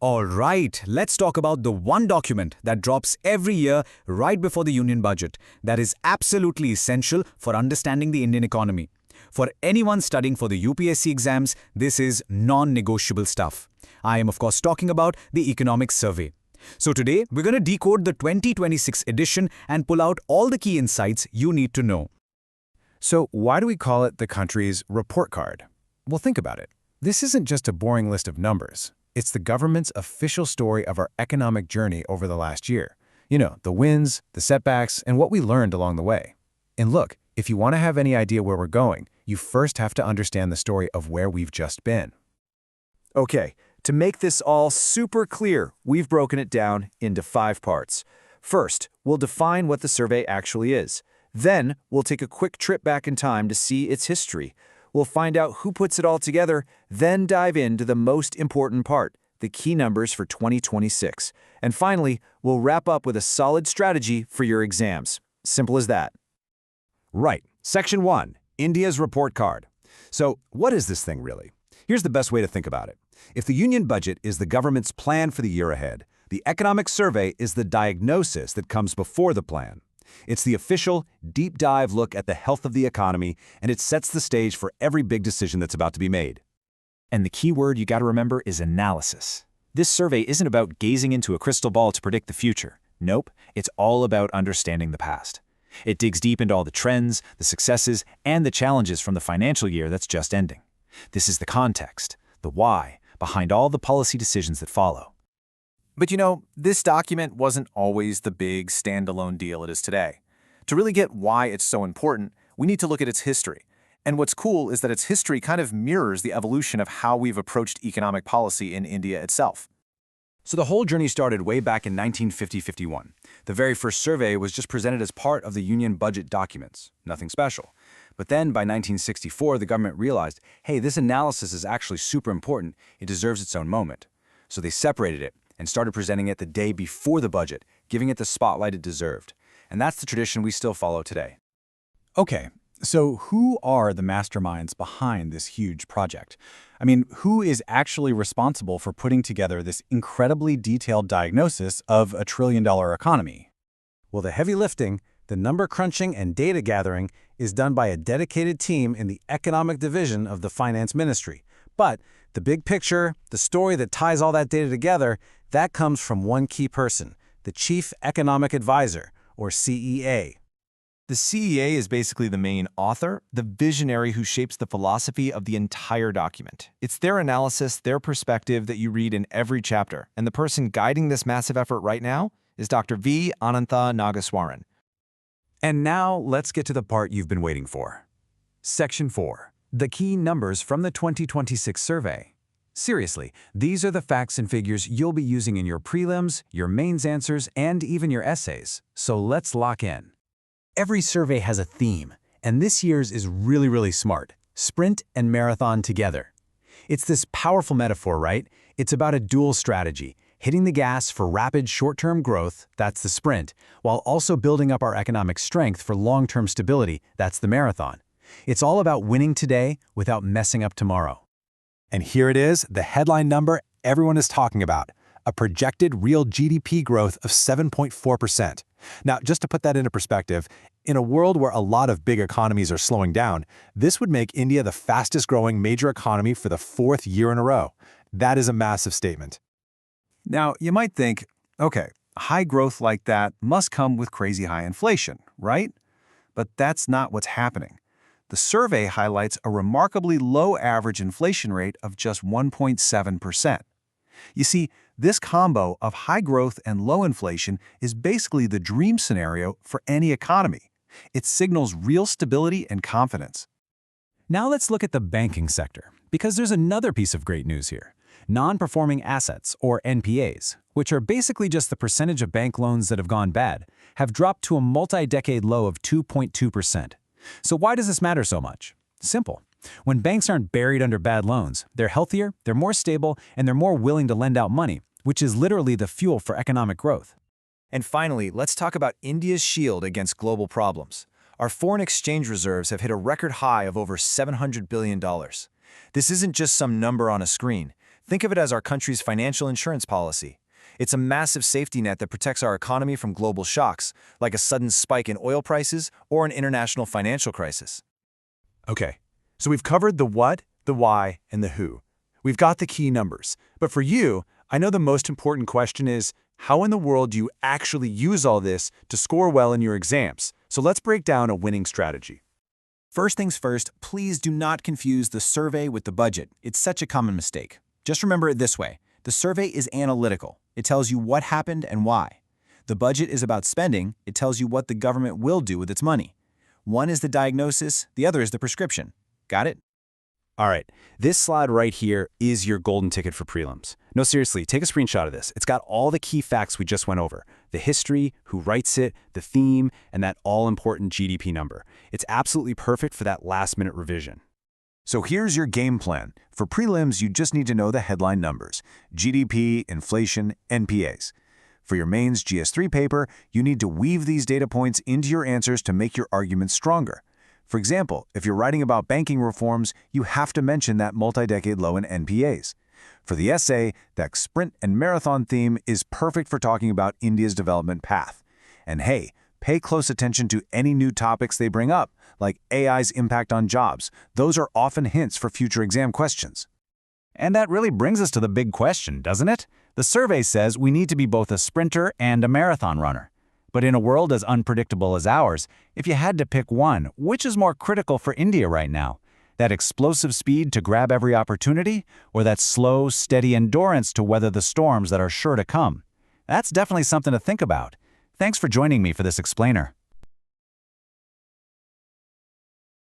All right, let's talk about the one document that drops every year right before the union budget that is absolutely essential for understanding the Indian economy. For anyone studying for the UPSC exams, this is non-negotiable stuff. I am of course talking about the Economic Survey. So today, we're going to decode the 2026 edition and pull out all the key insights you need to know. So why do we call it the country's report card? Well, think about it. This isn't just a boring list of numbers. It's the government's official story of our economic journey over the last year. You know, the wins, the setbacks, and what we learned along the way. And look, if you want to have any idea where we're going, you first have to understand the story of where we've just been. Okay, to make this all super clear, we've broken it down into 5 parts. First, we'll define what the survey actually is. Then, we'll take a quick trip back in time to see its history. We'll find out who puts it all together, then dive into the most important part, the key numbers for 2026. And finally, we'll wrap up with a solid strategy for your exams. Simple as that. Right. Section 1, India's report card. So, what is this thing really? Here's the best way to think about it. If the union budget is the government's plan for the year ahead, the economic survey is the diagnosis that comes before the plan. It's the official, deep dive look at the health of the economy, and it sets the stage for every big decision that's about to be made. And the key word you gotta remember is analysis. This survey isn't about gazing into a crystal ball to predict the future. Nope, it's all about understanding the past. It digs deep into all the trends, the successes, and the challenges from the financial year that's just ending. This is the context, the why, behind all the policy decisions that follow. But you know, this document wasn't always the big standalone deal it is today. To really get why it's so important, we need to look at its history. And what's cool is that its history kind of mirrors the evolution of how we've approached economic policy in India itself. So the whole journey started way back in 1950-51. The very first survey was just presented as part of the union budget documents. Nothing special. But then by 1964, the government realized, hey, this analysis is actually super important. It deserves its own moment. So they separated it and started presenting it the day before the budget, giving it the spotlight it deserved. And that's the tradition we still follow today. Okay, so who are the masterminds behind this huge project? I mean, who is actually responsible for putting together this incredibly detailed diagnosis of a trillion-dollar economy? Well, the heavy lifting, the number crunching and data gathering is done by a dedicated team in the economic division of the finance ministry. But the big picture, the story that ties all that data together, that comes from one key person, the Chief Economic Advisor, or CEA. The CEA is basically the main author, the visionary who shapes the philosophy of the entire document. It's their analysis, their perspective that you read in every chapter. And the person guiding this massive effort right now is Dr. V. Anantha Nageswaran. And now, let's get to the part you've been waiting for. Section 4, the key numbers from the 2026 survey. Seriously, these are the facts and figures you'll be using in your prelims, your mains answers, and even your essays. So let's lock in. Every survey has a theme, and this year's is really smart. Sprint and marathon together. It's this powerful metaphor, right? It's about a dual strategy, hitting the gas for rapid short-term growth, that's the sprint, while also building up our economic strength for long-term stability, that's the marathon. It's all about winning today without messing up tomorrow. And here it is, the headline number everyone is talking about, a projected real GDP growth of 7.4%. Now, just to put that into perspective, in a world where a lot of big economies are slowing down, this would make India the fastest growing major economy for the 4th year in a row. That is a massive statement. Now, you might think, okay, high growth like that must come with crazy high inflation, right? But that's not what's happening. The survey highlights a remarkably low average inflation rate of just 1.7%. You see, this combo of high growth and low inflation is basically the dream scenario for any economy. It signals real stability and confidence. Now let's look at the banking sector, because there's another piece of great news here. Non-performing assets, or NPAs, which are basically just the percentage of bank loans that have gone bad, have dropped to a multi-decade low of 2.2%. So why does this matter so much? Simple. When banks aren't buried under bad loans, they're healthier, they're more stable, and they're more willing to lend out money, which is literally the fuel for economic growth. And finally, let's talk about India's shield against global problems. Our foreign exchange reserves have hit a record high of over $700 billion. This isn't just some number on a screen. Think of it as our country's financial insurance policy. It's a massive safety net that protects our economy from global shocks, like a sudden spike in oil prices or an international financial crisis. Okay, so we've covered the what, the why, and the who. We've got the key numbers. But for you, I know the most important question is, how in the world do you actually use all this to score well in your exams? So let's break down a winning strategy. First things first, please do not confuse the survey with the budget. It's such a common mistake. Just remember it this way. The survey is analytical. It tells you what happened and why. The budget is about spending. It tells you what the government will do with its money. One is the diagnosis, the other is the prescription. Got it? All right, this slide right here is your golden ticket for prelims. No, seriously, take a screenshot of this. It's got all the key facts we just went over. The history, who writes it, the theme, and that all-important GDP number. It's absolutely perfect for that last-minute revision. So here's your game plan. For prelims, you just need to know the headline numbers: GDP, inflation, NPAs. For your mains GS3 paper, you need to weave these data points into your answers to make your arguments stronger. For example, if you're writing about banking reforms, you have to mention that multi-decade low in NPAs. For the essay, that sprint and marathon theme is perfect for talking about India's development path. And hey, pay close attention to any new topics they bring up, like AI's impact on jobs. Those are often hints for future exam questions. And that really brings us to the big question, doesn't it? The survey says we need to be both a sprinter and a marathon runner. But in a world as unpredictable as ours, if you had to pick one, which is more critical for India right now? That explosive speed to grab every opportunity, or that slow, steady endurance to weather the storms that are sure to come? That's definitely something to think about. Thanks for joining me for this explainer.